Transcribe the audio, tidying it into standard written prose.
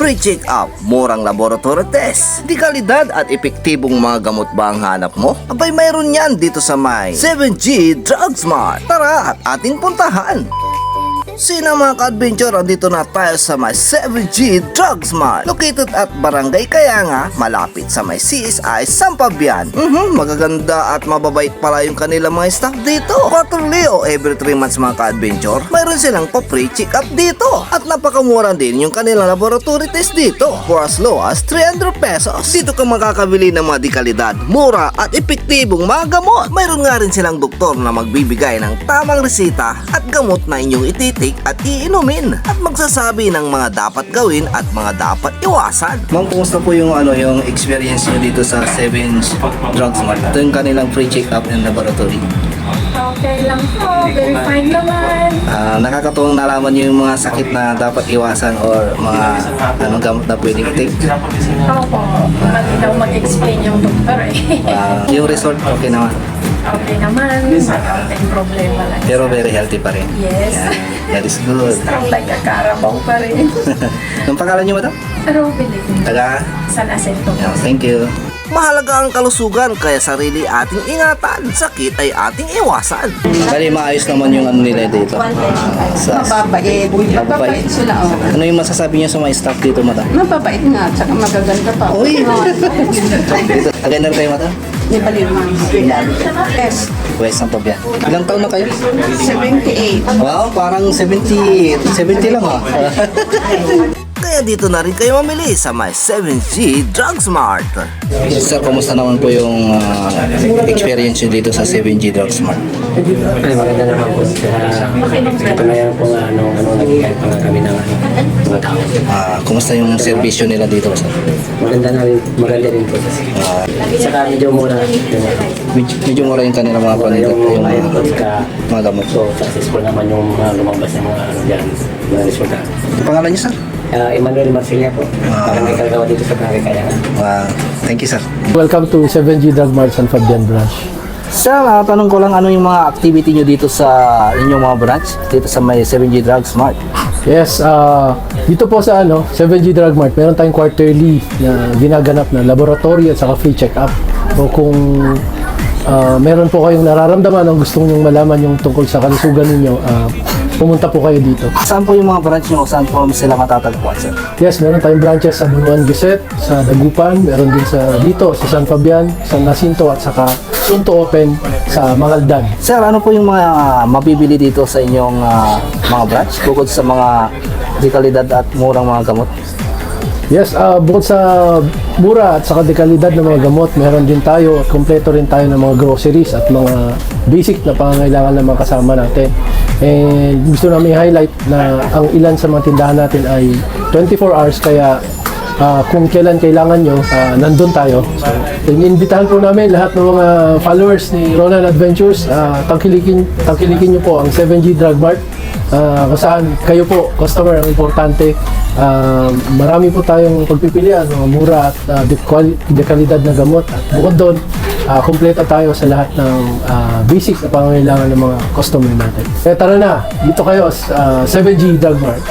free check-up, murang laboratory test, di kalidad at epektibong mga gamot ba ang hanap mo? Abay mayroon yan dito sa may 7G Drug Smart. Tara at ating puntahan. Sina mga ka-adventure, andito na tayo sa may 7G Drug Smart, located at Barangay Kayanga, malapit sa may CSI Sampabian. Magaganda at mababait pala yung kanilang mga staff dito. Quarterly o every 3 months mga ka-adventure, mayroon silang pa-free check-up dito. At napakamura din yung kanilang laboratory test dito for as low as 300 pesos. Dito ka makakabili ng mga dekalidad, mura at epektibong mga gamot. Mayroon nga rin silang doktor na magbibigay ng tamang resita at gamot na inyong ititik at iinumin at magsasabi ng mga dapat gawin at mga dapat iwasan. Ma'am, kumusta po yung yung experience niyo dito sa 7 Drug Smart? Ito yung kanilang free check-up and laboratory. Okay lang po, very fine naman. Nakakatuwang nalaman niyo yung mga sakit na dapat iwasan or mga gamot na pwedeng i-take. Opo, mali daw mag-explain yung doktor Yung result okay naman. Okay naman, may problema lang. Pero very healthy pa rin. Yes. That is good. Strong like a Carabao pa rin. Anong pangalan niyo, madam? Robin, Taga? San Jacinto. Thank you. Mahalaga ang kalusugan, kaya sarili ating ingatan, sakit ay ating iwasan. Bali, maayos naman yung nila dito. Mababait. Mababait sila. Oh. Ano yung masasabi niyo sa mga staff dito, madam? Mababait nga, tsaka magaganda pa. Uy! Dito, aganda kayo, madam? Di ba lima? Yes. West ang pabyan. Ilang taon na kayo? 78. Wow, parang 70 lang ha. Kaya dito na rin kayo mamili sa may 7G Drug Smart. Sir, kumusta naman po yung experience nyo dito sa 7G Drug Smart? Ay, maganda naman po. Katunayan po nga nagigay pa nga kami ng mga tao. Kumusta yung servisyo nila dito, sir? Maganda rin po. Saka medyo mura. Medyo mura yung kanila mga panito, yung mga gamot. So, successful naman yung mga lumabas ng mga dyan, mga resulta. Ang pangalan niyo, sir? Emmanuel Marcilia po. Parang may kagawa dito sa Barangay Kayanga. Thank you, sir. Welcome to 7G Drug Mart San Fabian branch. Sir, tanong ko lang, ano yung mga activity nyo dito sa inyong mga branch? Dito sa may 7G Drug Smart? Yes, dito po sa 7G Drug Mart, meron tayong quarterly na ginaganap na laboratory at saka free check-up. So kung meron po kayong nararamdaman o gusto nyong malaman yung tungkol sa kalusugan ninyo, pumunta po kayo dito. Saan po yung mga branch nyo? Saan po sila matatagpuan, sir? Yes, meron tayong branches sa Bunuan Guset, sa Dagupan, meron din dito sa San Fabian, San Jacinto at saka soon to open sa Mangaldan. Sir, ano po yung mga mabibili dito sa inyong mga branch? Bukod sa mga dekalidad at murang mga gamot? Yes, bukod sa mura at saka dekalidad ng mga gamot, meron din tayo at kompleto rin tayo ng mga groceries at mga basic na pangangailangan ng mga kasama natin. And gusto namin i-highlight na ang ilan sa mga tindahan natin ay 24 hours, kaya kung kailan kailangan nyo, nandun tayo. So, inimbitahan po namin lahat ng mga followers ni Ronan Adventures, tangkilikin nyo po ang 7G Drug Mart, kung saan kayo po, customer, ang importante. Marami po tayong pagpipilian, mga mura at dekalidad na gamot. At bukod doon, kumpleto tayo sa lahat ng basics na pangangailangan ng mga customer natin. Kaya tara na, dito kayo sa 7G Drug Mart.